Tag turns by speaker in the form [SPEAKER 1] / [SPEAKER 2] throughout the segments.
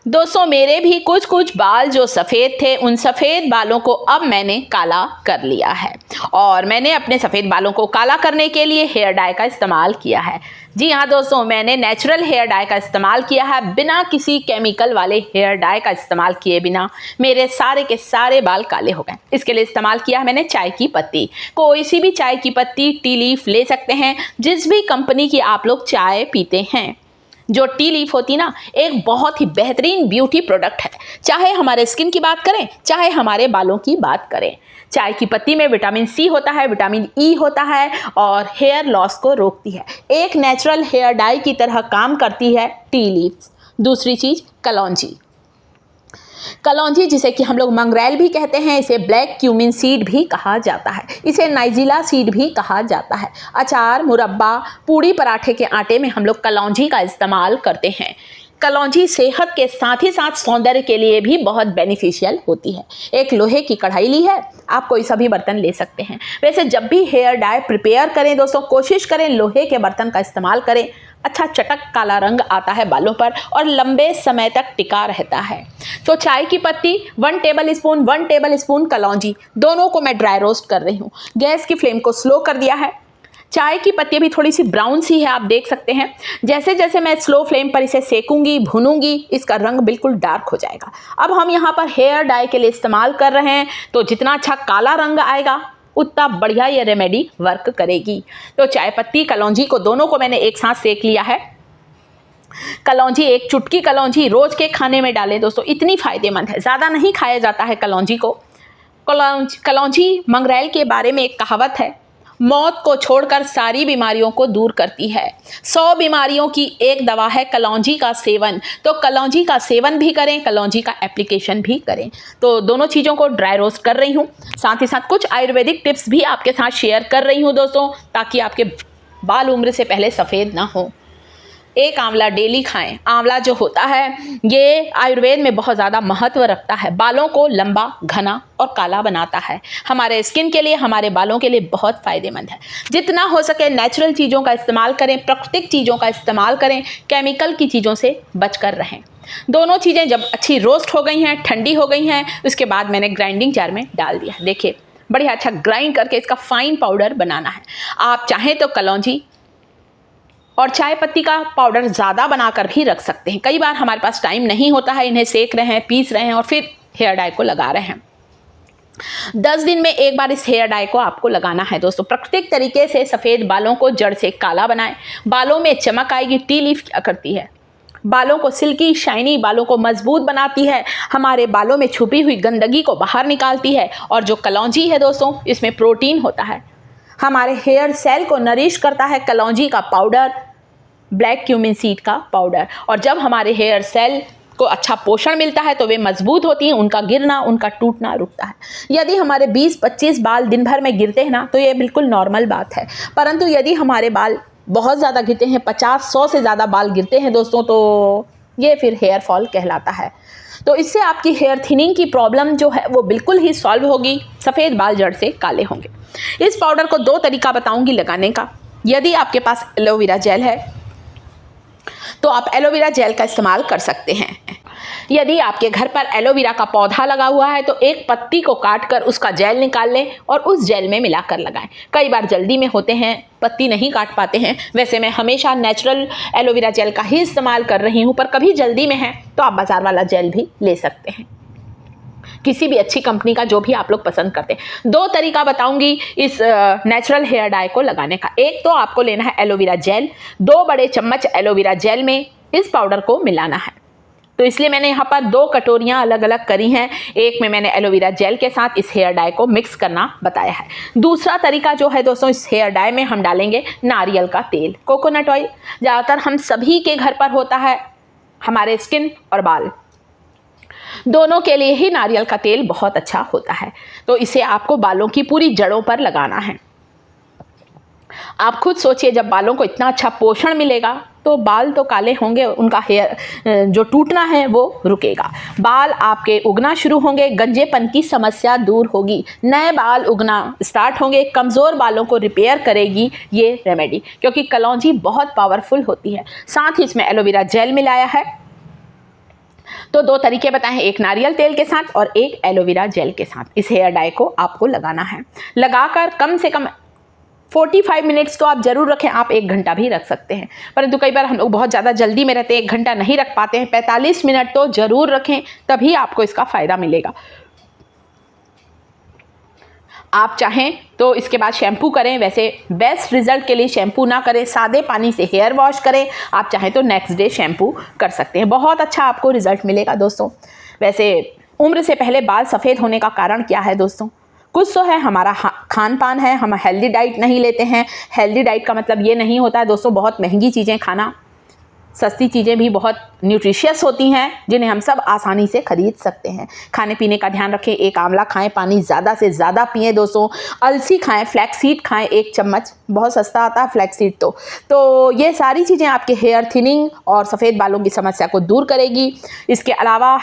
[SPEAKER 1] दोस्तों मेरे भी कुछ कुछ बाल जो सफ़ेद थे, उन सफ़ेद बालों को अब मैंने काला कर लिया है और मैंने अपने सफ़ेद बालों को काला करने के लिए हेयर डाई का इस्तेमाल किया है। जी हाँ दोस्तों, मैंने नेचुरल हेयर डाई का इस्तेमाल किया है, बिना किसी केमिकल वाले हेयर डाई का इस्तेमाल किए बिना मेरे सारे के सारे बाल काले हो गए। इसके लिए इस्तेमाल किया है मैंने चाय की पत्ती। कोई सी भी चाय की पत्ती, टी लीफ ले सकते हैं, जिस भी कंपनी की आप लोग चाय पीते हैं। जो टी लीफ होती ना, एक बहुत ही बेहतरीन ब्यूटी प्रोडक्ट है। चाहे हमारे स्किन की बात करें, चाहे हमारे बालों की बात करें, चाय की पत्ती में विटामिन सी होता है, विटामिन ई होता है और हेयर लॉस को रोकती है। एक नेचुरल हेयर डाई की तरह काम करती है टी लीफ। दूसरी चीज कलौंजी। कलौंजी जिसे कि हम लोग मंगरेल भी कहते हैं, इसे ब्लैक क्यूमिन सीड भी कहा जाता है, इसे नाइजीला सीड भी कहा जाता है। अचार, मुरब्बा, पूड़ी पराठे के आटे में हम लोग कलौंजी का इस्तेमाल करते हैं। कलौंजी सेहत के साथ ही साथ सौंदर्य के लिए भी बहुत बेनिफिशियल होती है। एक लोहे की कढ़ाई ली है, आप कोई सा भी बर्तन ले सकते हैं। वैसे जब भी हेयर डाई प्रिपेयर करें दोस्तों, कोशिश करें लोहे के बर्तन का इस्तेमाल करें। अच्छा चटक काला रंग आता है बालों पर और लंबे समय तक टिका रहता है। तो चाय की पत्ती 1 टेबल स्पून कलौंजी, दोनों को मैं ड्राई रोस्ट कर रही हूँ। गैस की फ्लेम को स्लो कर दिया है। चाय की पत्ती भी थोड़ी सी ब्राउन सी है, आप देख सकते हैं। जैसे जैसे मैं स्लो फ्लेम पर इसे सेकूंगी, भूनूंगी, इसका रंग बिल्कुल डार्क हो जाएगा। अब हम यहाँ पर हेयर डाई के लिए इस्तेमाल कर रहे हैं, तो जितना अच्छा काला रंग आएगा उतना बढ़िया ये रेमेडी वर्क करेगी। तो चाय पत्ती, कलौंजी को दोनों को मैंने एक साथ सेक लिया है। कलौंजी, एक चुटकी कलौंजी रोज के खाने में डालें दोस्तों, इतनी फायदेमंद है। ज़्यादा नहीं खाया जाता है कलौंजी को। कलौंजी मंगरेल के बारे में एक कहावत है, मौत को छोड़कर सारी बीमारियों को दूर करती है। 100 बीमारियों की एक दवा है कलौंजी का सेवन। तो कलौंजी का सेवन भी करें, कलौंजी का एप्लीकेशन भी करें। तो दोनों चीज़ों को ड्राई रोस्ट कर रही हूँ, साथ ही साथ कुछ आयुर्वेदिक टिप्स भी आपके साथ शेयर कर रही हूँ दोस्तों, ताकि आपके बाल उम्र से पहले सफ़ेद ना हो। एक आंवला डेली खाएं। आंवला जो होता है ये आयुर्वेद में बहुत ज़्यादा महत्व रखता है, बालों को लंबा, घना और काला बनाता है। हमारे स्किन के लिए, हमारे बालों के लिए बहुत फ़ायदेमंद है। जितना हो सके नेचुरल चीज़ों का इस्तेमाल करें, प्राकृतिक चीज़ों का इस्तेमाल करें, केमिकल की चीज़ों से बचकर रहें। दोनों चीज़ें जब अच्छी रोस्ट हो गई हैं, ठंडी हो गई हैं, उसके बाद मैंने ग्राइंडिंग जार में डाल दिया। देखिए बढ़िया अच्छा ग्राइंड करके इसका फाइन पाउडर बनाना है। आप चाहें तो कलौंजी और चाय पत्ती का पाउडर ज़्यादा बनाकर भी रख सकते हैं। कई बार हमारे पास टाइम नहीं होता है, इन्हें सेक रहे हैं, पीस रहे हैं और फिर हेयर डाई को लगा रहे हैं। 10 दिन में एक बार इस हेयर डाई को आपको लगाना है दोस्तों। प्राकृतिक तरीके से सफ़ेद बालों को जड़ से काला बनाएं, बालों में चमक आएगी। टी लीफ क्या करती है? बालों को सिल्की शाइनी, बालों को मजबूत बनाती है, हमारे बालों में छुपी हुई गंदगी को बाहर निकालती है। और जो कलौंजी है दोस्तों, इसमें प्रोटीन होता है, हमारे हेयर सेल को नरिश करता है कलौंजी का पाउडर, ब्लैक क्यूमिन सीड का पाउडर। और जब हमारे हेयर सेल को अच्छा पोषण मिलता है तो वे मजबूत होती हैं, उनका गिरना, उनका टूटना रुकता है। यदि हमारे 20-25 बाल दिन भर में गिरते हैं ना, तो ये बिल्कुल नॉर्मल बात है। परंतु यदि हमारे बाल बहुत ज़्यादा गिरते हैं, 50-100 से ज़्यादा बाल गिरते हैं दोस्तों, तो ये फिर हेयर फॉल कहलाता है। तो इससे आपकी हेयर थिनिंग की प्रॉब्लम जो है वो बिल्कुल ही सॉल्व होगी, सफ़ेद बाल जड़ से काले होंगे। इस पाउडर को 2 तरीका बताऊंगी लगाने का। यदि आपके पास एलोवेरा जेल है तो आप एलोवेरा जेल का इस्तेमाल कर सकते हैं। यदि आपके घर पर एलोवेरा का पौधा लगा हुआ है तो एक पत्ती को काट कर उसका जेल निकाल लें और उस जेल में मिलाकर लगाएं। कई बार जल्दी में होते हैं, पत्ती नहीं काट पाते हैं। वैसे मैं हमेशा नेचुरल एलोवेरा जेल का ही इस्तेमाल कर रही हूँ, पर कभी जल्दी में है तो आप बाजार वाला जेल भी ले सकते हैं, किसी भी अच्छी कंपनी का, जो भी आप लोग पसंद करते हैं। 2 तरीका बताऊंगी इस नेचुरल हेयर डाई को लगाने का। एक तो आपको लेना है एलोवेरा जेल, 2 बड़े चम्मच एलोवेरा जेल में इस पाउडर को मिलाना है। तो इसलिए मैंने यहाँ पर 2 कटोरियाँ अलग अलग करी हैं। एक में मैंने एलोवेरा जेल के साथ इस हेयर डाई को मिक्स करना बताया है। दूसरा तरीका जो है दोस्तों, इस हेयर डाई में हम डालेंगे नारियल का तेल, कोकोनट ऑयल। ज़्यादातर हम सभी के घर पर होता है, हमारे स्किन और बाल दोनों के लिए ही नारियल का तेल बहुत अच्छा होता है। तो इसे आपको बालों की पूरी जड़ों पर लगाना है। आप खुद सोचिए, जब बालों को इतना अच्छा पोषण मिलेगा तो बाल तो काले होंगे, उनका हेयर जो टूटना है वो रुकेगा, बाल आपके उगना शुरू होंगे, गंजेपन की समस्या दूर होगी, नए बाल उगना स्टार्ट होंगे, कमज़ोर बालों को रिपेयर करेगी ये रेमेडी, क्योंकि कलौंजी बहुत पावरफुल होती है। साथ ही इसमें एलोवेरा जेल मिलाया है। तो 2 तरीके बताए हैं, एक नारियल तेल के साथ और एक एलोवेरा जेल के साथ। इस हेयर डाई को आपको लगाना है। लगाकर कम से कम 45 मिनट्स तो आप ज़रूर रखें, आप 1 घंटा भी रख सकते हैं, परंतु कई बार हम लोग बहुत ज़्यादा जल्दी में रहते हैं, 1 घंटा नहीं रख पाते हैं। 45 मिनट तो ज़रूर रखें, तभी आपको इसका फ़ायदा मिलेगा। आप चाहें तो इसके बाद शैम्पू करें, वैसे बेस्ट रिजल्ट के लिए शैम्पू ना करें, सादे पानी से हेयर वॉश करें। आप चाहें तो नेक्स्ट डे शैम्पू कर सकते हैं, बहुत अच्छा आपको रिजल्ट मिलेगा दोस्तों। वैसे उम्र से पहले बाल सफ़ेद होने का कारण क्या है दोस्तों? कुछ तो है हमारा खान पान है, हम हेल्दी डाइट नहीं लेते हैं। हेल्दी डाइट का मतलब ये नहीं होता है दोस्तों बहुत महंगी चीज़ें खाना, सस्ती चीज़ें भी बहुत न्यूट्रिशियस होती हैं जिन्हें हम सब आसानी से खरीद सकते हैं। खाने पीने का ध्यान रखें, एक आंवला खाएं, पानी ज़्यादा से ज़्यादा पिएं दोस्तों। अलसी खाएं, फ्लैक्स सीड खाएं 1 चम्मच, बहुत सस्ता आता है फ्लैक्स सीड तो ये सारी चीज़ें आपके हेयर थिनिंग और सफ़ेद बालों की समस्या को दूर करेगी। इसके अलावा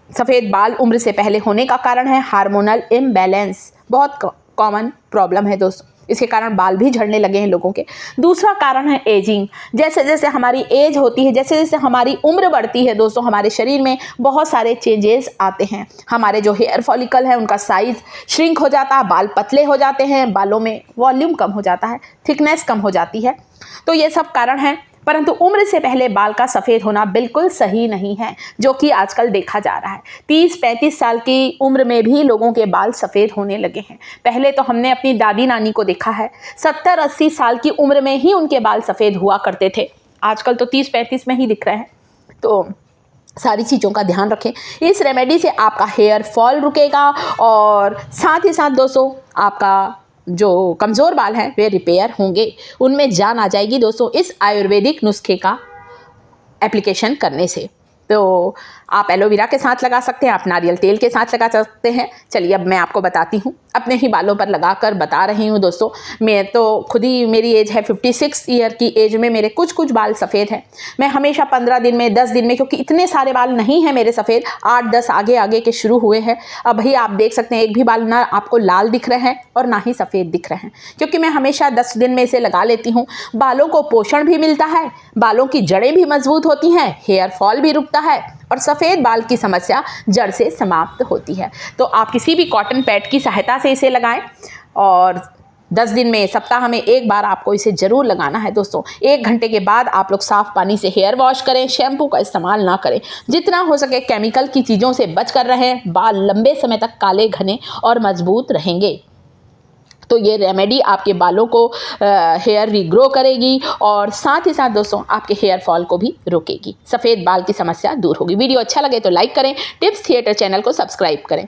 [SPEAKER 1] सफ़ेद बाल उम्र से पहले होने का कारण है हार्मोनल इम्बैलेंस, बहुत कॉमन प्रॉब्लम है दोस्तों, इसके कारण बाल भी झड़ने लगे हैं लोगों के। दूसरा कारण है एजिंग, जैसे जैसे हमारी एज होती है, जैसे जैसे हमारी उम्र बढ़ती है दोस्तों, हमारे शरीर में बहुत सारे चेंजेस आते हैं। हमारे जो हेयर फॉलिकल है उनका साइज़ श्रिंक हो जाता है, बाल पतले हो जाते हैं, बालों में वॉल्यूम कम हो जाता है, थिकनेस कम हो जाती है। तो ये सब कारण हैं, परंतु उम्र से पहले बाल का सफ़ेद होना बिल्कुल सही नहीं है, जो कि आजकल देखा जा रहा है। 30-35 साल की उम्र में भी लोगों के बाल सफ़ेद होने लगे हैं। पहले तो हमने अपनी दादी नानी को देखा है, 70-80 साल की उम्र में ही उनके बाल सफ़ेद हुआ करते थे, आजकल तो 30-35 में ही दिख रहे हैं। तो सारी चीज़ों का ध्यान रखें। इस रेमेडी से आपका हेयर फॉल रुकेगा और साथ ही साथ दोस्तों आपका जो कमज़ोर बाल हैं वे रिपेयर होंगे, उनमें जान आ जाएगी दोस्तों इस आयुर्वेदिक नुस्खे का एप्लीकेशन करने से। तो आप एलोवेरा के साथ लगा सकते हैं, आप नारियल तेल के साथ लगा सकते हैं। चलिए अब मैं आपको बताती हूँ, अपने ही बालों पर लगाकर बता रही हूँ दोस्तों। मैं तो खुद ही, मेरी एज है 56 ईयर की एज में मेरे कुछ कुछ बाल सफ़ेद हैं। मैं हमेशा 15 दिन में, 10 दिन में, क्योंकि इतने सारे बाल नहीं हैं मेरे सफ़ेद, 8-10 आगे आगे के शुरू हुए हैं। अब ही आप देख सकते हैं एक भी बाल ना आपको लाल दिख रहे हैं और ना ही सफ़ेद दिख रहे हैं, क्योंकि मैं हमेशा 10 दिन में इसे लगा लेती हूँ। बालों को पोषण भी मिलता है, बालों की जड़ें भी मजबूत होती हैं, हेयर फॉल भी रुकता है और सफ़ेद बाल की समस्या जड़ से समाप्त होती है। तो आप किसी भी कॉटन पैड की सहायता से इसे लगाएं और 10 दिन में, सप्ताह में 1 बार आपको इसे ज़रूर लगाना है दोस्तों। 1 घंटे के बाद आप लोग साफ़ पानी से हेयर वॉश करें, शैम्पू का इस्तेमाल ना करें। जितना हो सके केमिकल की चीज़ों से बच कर रहें, बाल लंबे समय तक काले, घने और मजबूत रहेंगे। तो ये रेमेडी आपके बालों को हेयर रीग्रो करेगी और साथ ही साथ दोस्तों आपके हेयर फॉल को भी रोकेगी, सफ़ेद बाल की समस्या दूर होगी। वीडियो अच्छा लगे तो लाइक करें, टिप्स थिएटर चैनल को सब्सक्राइब करें।